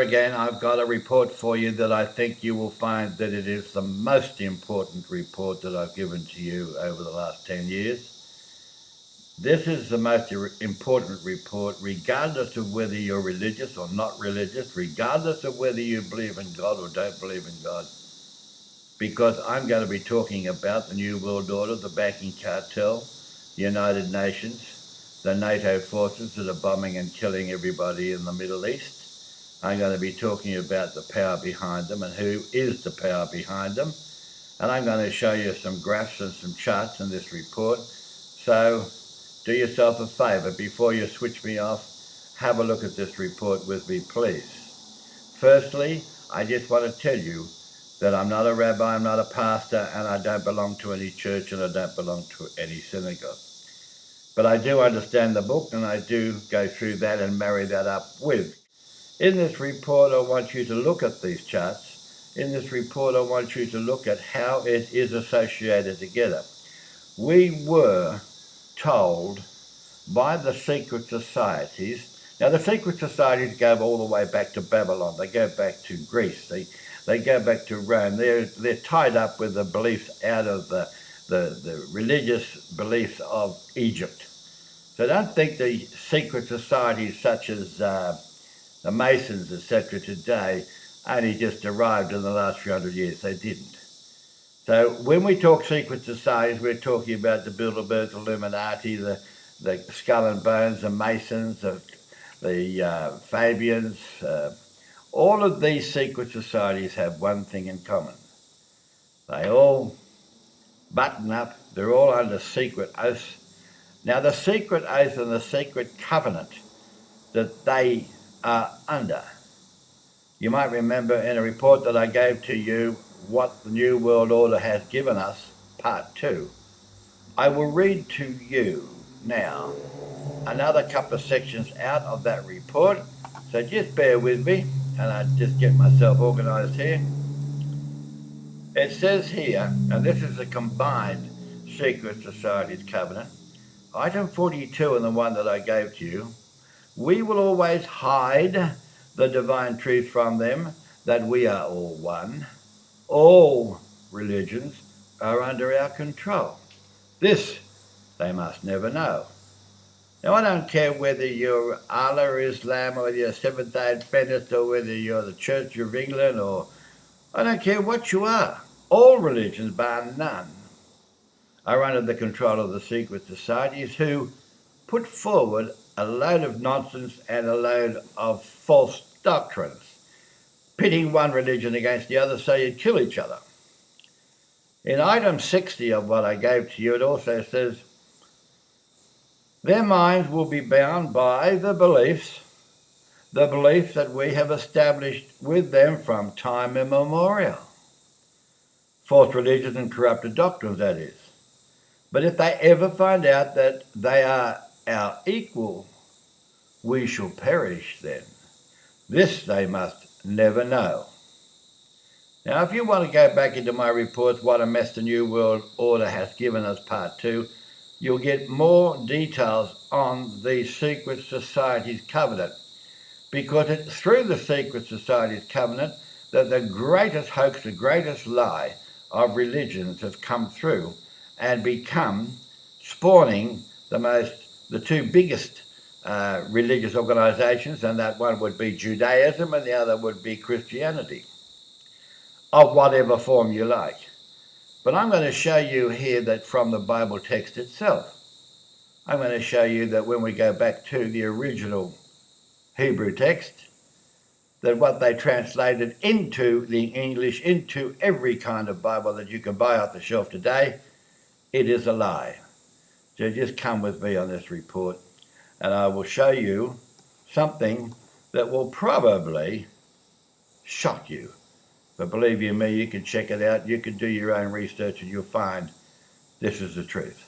again, I've got a report for you that I think you will find that it is the most important report that I've given to you over the last 10 years. This is the most important report, regardless of whether you're religious or not religious, regardless of whether you believe in God or don't believe in God, because I'm going to be talking about the New World Order, the banking cartel, the United Nations, the NATO forces that are bombing and killing everybody in the Middle East. I'm going to be talking about the power behind them and who is the power behind them. And I'm going to show you some graphs and some charts in this report. So do yourself a favour, before you switch me off, have a look at this report with me, please. Firstly, I just want to tell you that I'm not a rabbi, I'm not a pastor, and I don't belong to any church, and I don't belong to any synagogue. But I do understand the book, and I do go through that and marry that up with. In this report, I want you to look at these charts. In this report, I want you to look at how it is associated together. We were told by the secret societies. Now, the secret societies go all the way back to Babylon. They go back to Greece. They go back to Rome. They're tied up with the beliefs out of the religious beliefs of Egypt. So don't think the secret societies such as the Masons, etc. today only just arrived in the last few hundred years. They didn't. So when we talk secret societies, we're talking about the Bilderbergs, Illuminati, the Skull and Bones, the Masons, the Fabians. All of these secret societies have one thing in common. They all button up. They're all under secret oaths. Now, the secret oath and the secret covenant that they are under. You might remember in a report that I gave to you what the New World Order has given us, part 2. I will read to you now another couple of sections out of that report, so just bear with me and I just get myself organised here. It says here, and this is the combined secret societies covenant, item 42 and the one that I gave to you: we will always hide the divine truth from them, that we are all one. All religions are under our control. This they must never know. Now, I don't care whether you're Allah, Islam, or whether you're Seventh-day Adventist, or whether you're the Church of England, or I don't care what you are. All religions, bar none, are under the control of the secret societies, who put forward a load of nonsense and a load of false doctrines, pitting one religion against the other so you'd kill each other. In item 60 of what I gave to you, it also says, their minds will be bound by the belief that we have established with them from time immemorial. False religions and corrupted doctrines, that is. But if they ever find out that they are our equal, we shall perish then. This they must never know. Now, if you want to go back into my reports, What a Mess the New World Order has given us, part 2, you'll get more details on the secret societies covenant, because it's through the secret societies covenant that the greatest hoax, the greatest lie of religions have come through and become spawning the two biggest religious organisations, and that one would be Judaism and the other would be Christianity, of whatever form you like. But I'm going to show you here that from the Bible text itself. I'm going to show you that when we go back to the original Hebrew text, that what they translated into the English, into every kind of Bible that you can buy off the shelf today, it is a lie. So just come with me on this report, and I will show you something that will probably shock you. But believe you me, you can check it out. You can do your own research and you'll find this is the truth.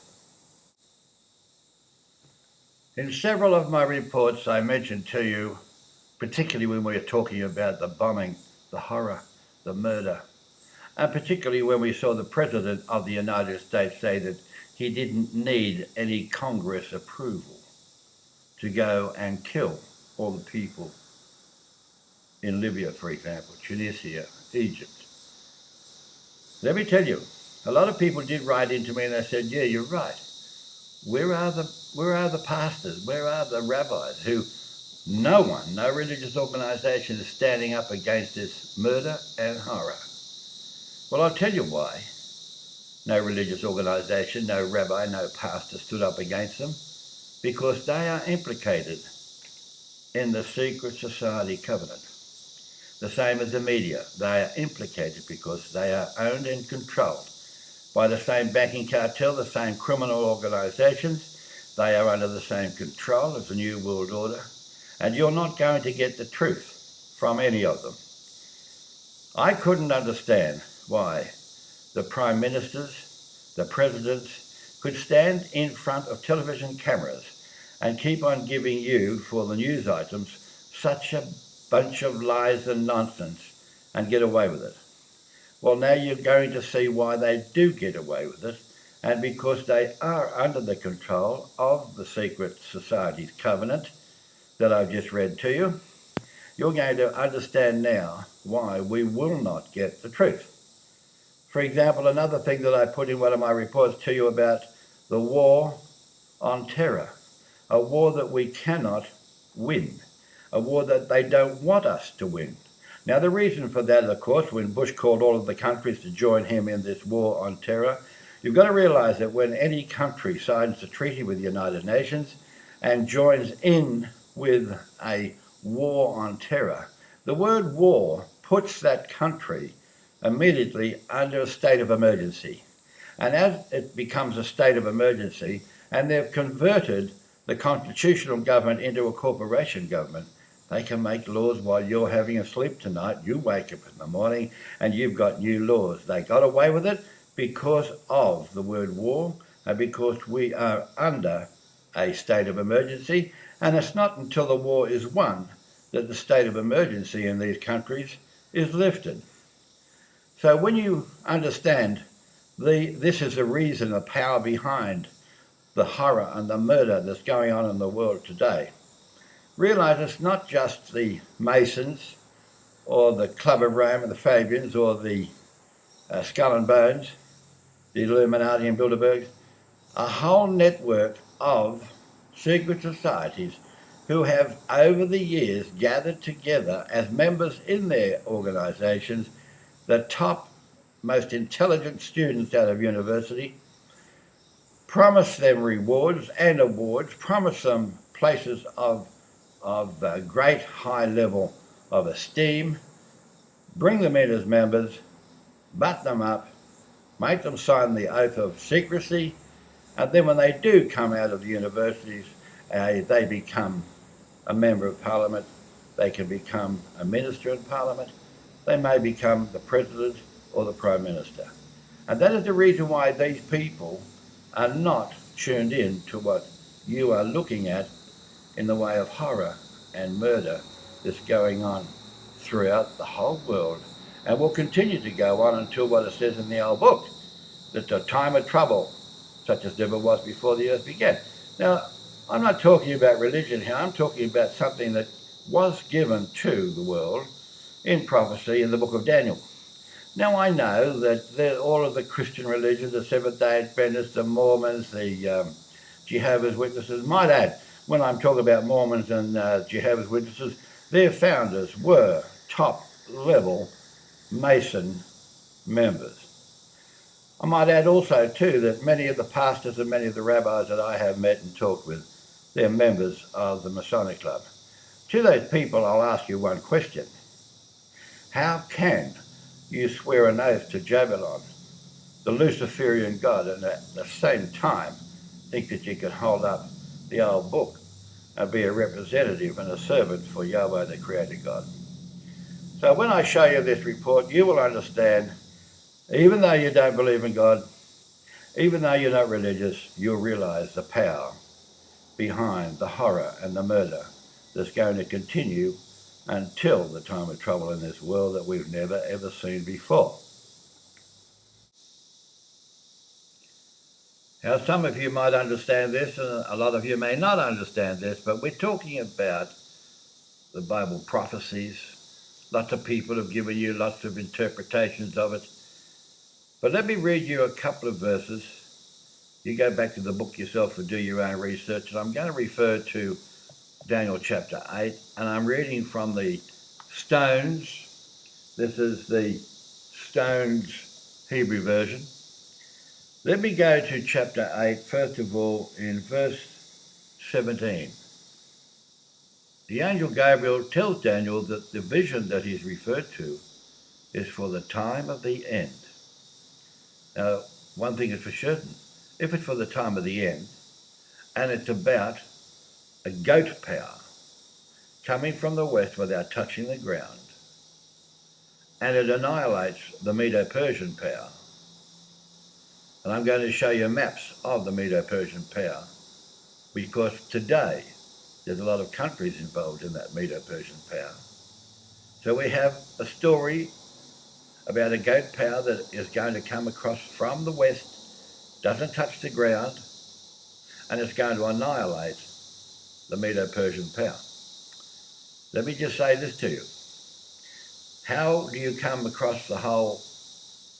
In several of my reports, I mentioned to you, particularly when we were talking about the bombing, the horror, the murder, and particularly when we saw the President of the United States say that he didn't need any Congress approval to go and kill all the people in Libya, for example, Tunisia, Egypt. Let me tell you, a lot of people did write into me and they said, yeah, you're right. Where are the pastors? Where are the rabbis who no one, no religious organisation is standing up against this murder and horror? Well, I'll tell you why. No religious organisation, no rabbi, no pastor stood up against them, because they are implicated in the secret society covenant. The same as the media. They are implicated because they are owned and controlled by the same banking cartel, the same criminal organisations. They are under the same control as the New World Order. And you're not going to get the truth from any of them. I couldn't understand why the prime ministers, the presidents, could stand in front of television cameras and keep on giving you, for the news items, such a bunch of lies and nonsense and get away with it. Well, now you're going to see why they do get away with it, and because they are under the control of the secret society's covenant that I've just read to you, you're going to understand now why we will not get the truth. For example, another thing that I put in one of my reports to you about the war on terror, a war that we cannot win, a war that they don't want us to win. Now, the reason for that, of course, when Bush called all of the countries to join him in this war on terror, you've got to realise that when any country signs a treaty with the United Nations and joins in with a war on terror, the word war puts that country immediately under a state of emergency. And as it becomes a state of emergency, and they've converted the constitutional government into a corporation government, they can make laws while you're having a sleep tonight. You wake up in the morning and you've got new laws. They got away with it because of the word war and because we are under a state of emergency. And it's not until the war is won that the state of emergency in these countries is lifted. So when you understand this is the reason, the power behind the horror and the murder that's going on in the world today, realise it's not just the Masons or the Club of Rome and the Fabians or the Skull and Bones, the Illuminati and Bilderbergs, a whole network of secret societies who have over the years gathered together as members in their organisations the top, most intelligent students out of university, promise them rewards and awards, promise them places of great high level of esteem, bring them in as members, butt them up, make them sign the oath of secrecy, and then when they do come out of the universities, they become a member of parliament, they can become a minister in parliament, they may become the president or the prime minister. And that is the reason why these people are not tuned in to what you are looking at in the way of horror and murder that's going on throughout the whole world and will continue to go on until what it says in the old book, that the time of trouble, such as never was before the earth began. Now, I'm not talking about religion here, I'm talking about something that was given to the world in prophecy in the book of Daniel. Now, I know that all of the Christian religions, the Seventh-day Adventists, the Mormons, the Jehovah's Witnesses, might add, when I'm talking about Mormons and Jehovah's Witnesses, their founders were top-level Mason members. I might add also, too, that many of the pastors and many of the rabbis that I have met and talked with, they're members of the Masonic Club. To those people, I'll ask you one question. How can you swear an oath to Jabulon, the Luciferian god, and at the same time think that you can hold up the old book and be a representative and a servant for Yahweh, the Creator God? So when I show you this report, you will understand, even though you don't believe in God, even though you're not religious, you'll realise the power behind the horror and the murder that's going to continue until the time of trouble in this world that we've never ever seen before. Now, some of you might understand this and a lot of you may not understand this, but we're talking about the Bible prophecies, Lots of people have given you lots of interpretations of it. But let me read you a couple of verses. You go back to the book yourself and do your own research. And I'm going to refer to Daniel chapter 8, and I'm reading from the Stones. This is the Stones Hebrew version. Let me go to chapter 8, first of all, in verse 17. The angel Gabriel tells Daniel that the vision that he's referred to is for the time of the end. Now, one thing is for certain. If it's for the time of the end, and it's about a goat power coming from the west without touching the ground, and it annihilates the Medo-Persian power, and I'm going to show you maps of the Medo-Persian power, because today there's a lot of countries involved in that Medo-Persian power. So we have a story about a goat power that is going to come across from the west, doesn't touch the ground, and it's going to annihilate the Medo-Persian power. Let me just say this to you. How do you come across the whole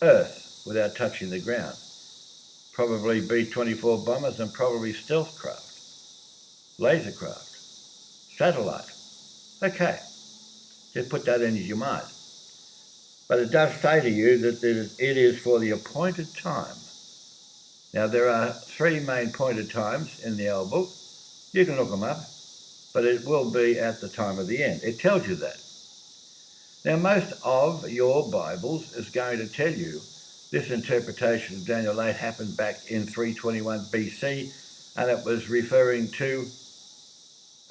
earth without touching the ground? Probably B-24 bombers and probably stealth craft, laser craft, satellite. Okay, just put that into your mind. But it does say to you that it is for the appointed time. Now, there are 3 main appointed times in the old book. You can look them up, but it will be at the time of the end. It tells you that. Now, most of your Bibles is going to tell you this interpretation of Daniel 8 happened back in 321 BC, and it was referring to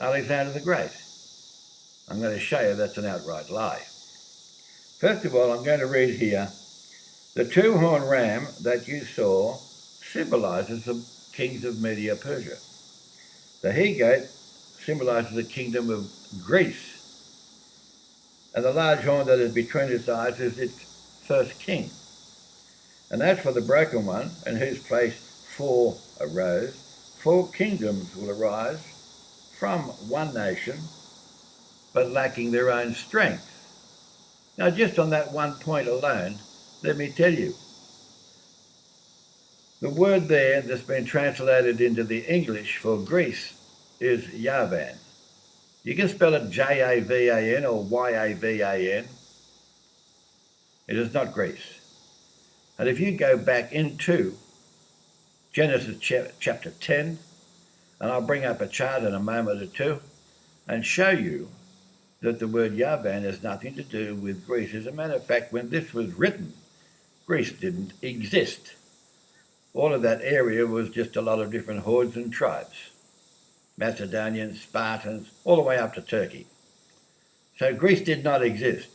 Alexander the Great. I'm going to show you that's an outright lie. First of all, I'm going to read here, the 2-horned ram that you saw symbolises the kings of Medo-Persia. The he-goat symbolises the kingdom of Greece. And the large horn that is between its eyes is its first king. And as for the broken one, in whose place 4 arose, 4 kingdoms will arise from one nation, but lacking their own strength. Now, just on that one point alone, let me tell you, the word there that's been translated into the English for Greece is Yavan. You can spell it Javan or Yavan. It is not Greece. And if you go back into Genesis chapter 10, and I'll bring up a chart in a moment or two and show you that the word Yavan has nothing to do with Greece. As a matter of fact, when this was written, Greece didn't exist. All of that area was just a lot of different hordes and tribes. Macedonians, Spartans, all the way up to Turkey. So Greece did not exist.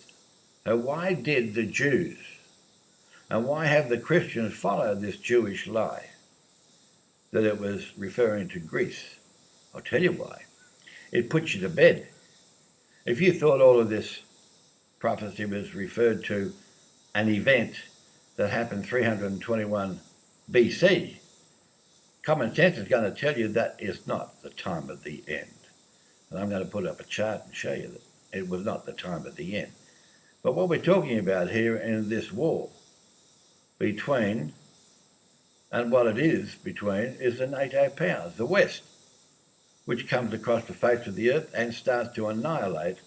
So why did the Jews and why have the Christians followed this Jewish lie that it was referring to Greece? I'll tell you why. It puts you to bed. If you thought all of this prophecy was referred to an event that happened 321 BC, common sense is going to tell you that is not the time of the end. And I'm going to put up a chart and show you that it was not the time of the end. But what we're talking about here in this war between, and what it is between, is the NATO powers, the West, which comes across the face of the earth and starts to annihilate.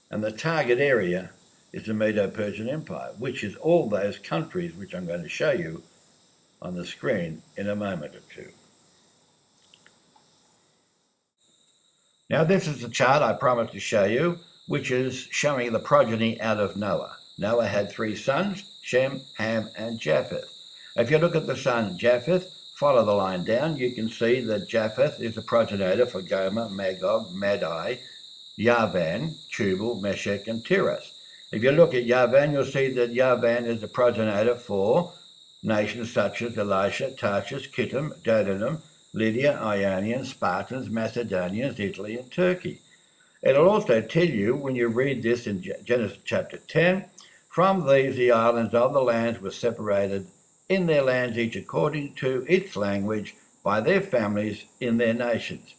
And the target area is the Medo-Persian Empire, which is all those countries which I'm going to show you on the screen in a moment or two. Now, this is the chart I promised to show you, which is showing the progeny out of Noah. Noah had 3 sons, Shem, Ham, and Japheth. If you look at the son Japheth, follow the line down, you can see that Japheth is the progenitor for Gomer, Magog, Madai, Yavan, Tubal, Meshech, and Tiras. If you look at Yavan, you'll see that Yavan is the progenitor for nations such as Elisha, Tarshish, Kittim, Dodanum, Lydia, Ionians, Spartans, Macedonians, Italy, and Turkey. It'll also tell you, when you read this in Genesis chapter 10, from these the islands of the lands were separated in their lands, each according to its language, by their families in their nations.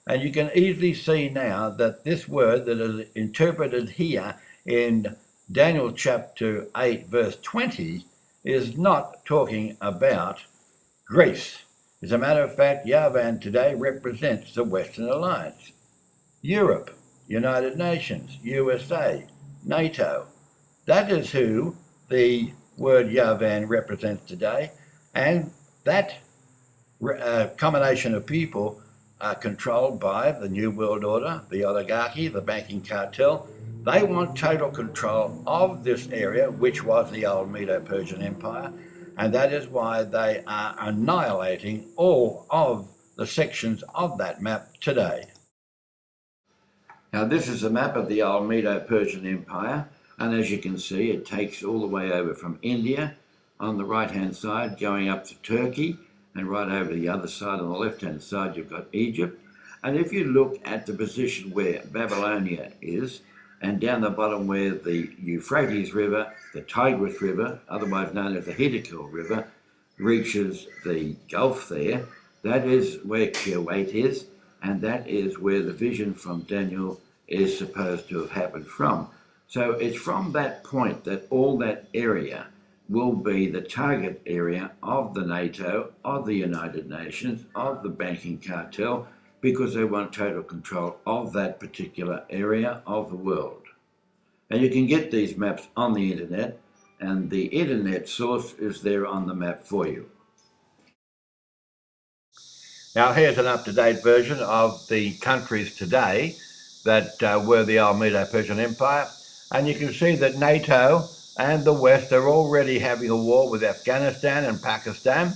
And you can easily see now that this word that is interpreted here in Daniel chapter 8, verse 20, is not talking about Greece. As a matter of fact, Yavan today represents the Western Alliance, Europe, United Nations, USA, NATO. That is who the word Yavan represents today, and that combination of people are controlled by the New World Order, the oligarchy, the banking cartel. They want total control of this area, which was the old Medo-Persian Empire, and that is why they are annihilating all of the sections of that map today. Now, this is a map of the old Medo-Persian Empire, and as you can see, it takes all the way over from India on the right-hand side, going up to Turkey, and right over the other side on the left-hand side, you've got Egypt. And if you look at the position where Babylonia is, and down the bottom where the Euphrates River, the Tigris River, otherwise known as the Hiddekel River, reaches the Gulf there, that is where Kuwait is, and that is where the vision from Daniel is supposed to have happened from. So it's from that point that all that area will be the target area of the NATO, of the United Nations, of the banking cartel, because they want total control of that particular area of the world. And you can get these maps on the internet, and the internet source is there on the map for you. Now here's an up-to-date version of the countries today that were the old Medo-Persian Empire, and you can see that NATO and the West are already having a war with Afghanistan and Pakistan.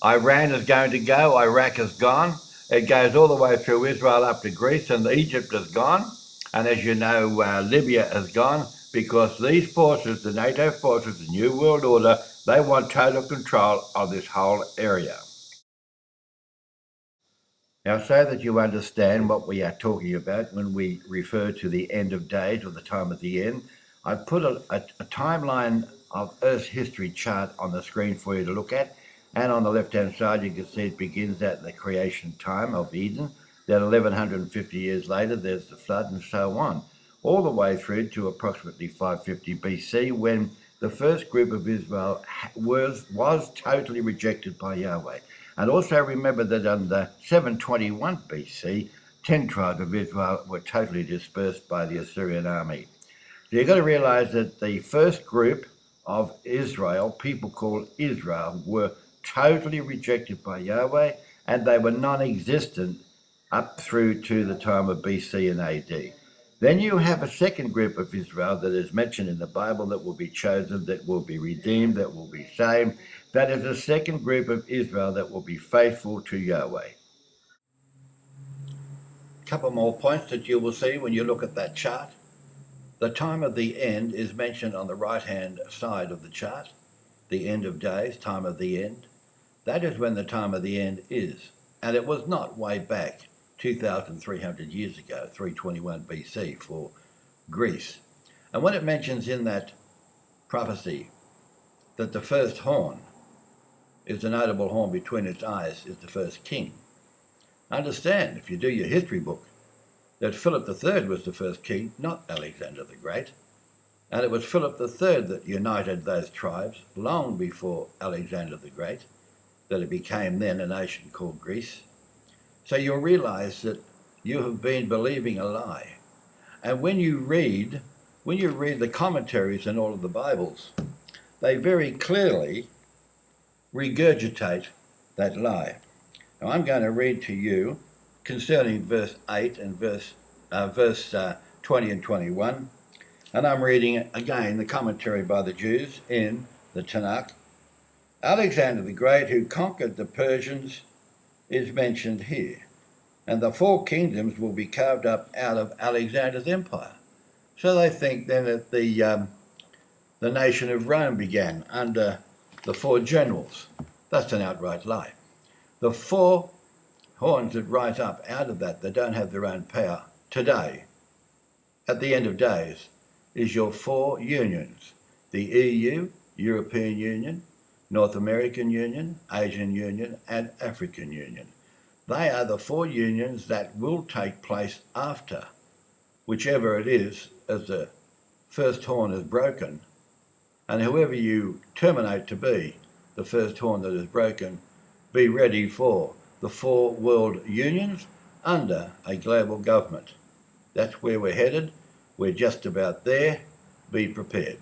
Iran is going to go, Iraq is gone. It goes all the way through Israel up to Greece, and Egypt is gone. And as you know, Libya is gone, because these forces, the NATO forces, the New World Order, they want total control of this whole area. Now, so that you understand what we are talking about when we refer to the end of days or the time of the end, I've put a timeline of Earth's history chart on the screen for you to look at. And on the left-hand side, you can see it begins at the creation time of Eden. Then 1150 years later, there's the flood and so on, all the way through to approximately 550 BC, when the first group of Israel was totally rejected by Yahweh. And also remember that under 721 BC, 10 tribes of Israel were totally dispersed by the Assyrian army. So you've got to realize that the first group of Israel, people called Israel, were totally rejected by Yahweh, and they were non-existent up through to the time of BC and AD. Then you have a second group of Israel that is mentioned in the Bible that will be chosen, that will be redeemed, that will be saved. That is a second group of Israel that will be faithful to Yahweh. A couple more points that you will see when you look at that chart. The time of the end is mentioned on the right-hand side of the chart. The end of days, time of the end. That is when the time of the end is. And it was not way back 2,300 years ago, 321 BC for Greece. And when it mentions in that prophecy that the first horn is the notable horn between its eyes is the first king, understand, if you do your history book, that Philip III was the first king, not Alexander the Great. And it was Philip III that united those tribes long before Alexander the Great, that it became then a nation called Greece. So you'll realize that you have been believing a lie. And when you read the commentaries in all of the Bibles, they very clearly regurgitate that lie. Now I'm going to read to you concerning verse 8 and verse 20 and 21. And I'm reading again the commentary by the Jews in the Tanakh. Alexander the Great, who conquered the Persians, is mentioned here. And the four kingdoms will be carved up out of Alexander's empire. So they think then that the nation of Rome began under the four generals. That's an outright lie. The four horns that rise up out of that, they don't have their own power today, at the end of days, is your four unions. The EU, European Union, North American Union, Asian Union, and African Union. They are the four unions that will take place after, whichever it is, as the first horn is broken, and whoever you terminate to be the first horn that is broken, be ready for the 4 world unions under a global government. That's where we're headed. We're just about there. Be prepared.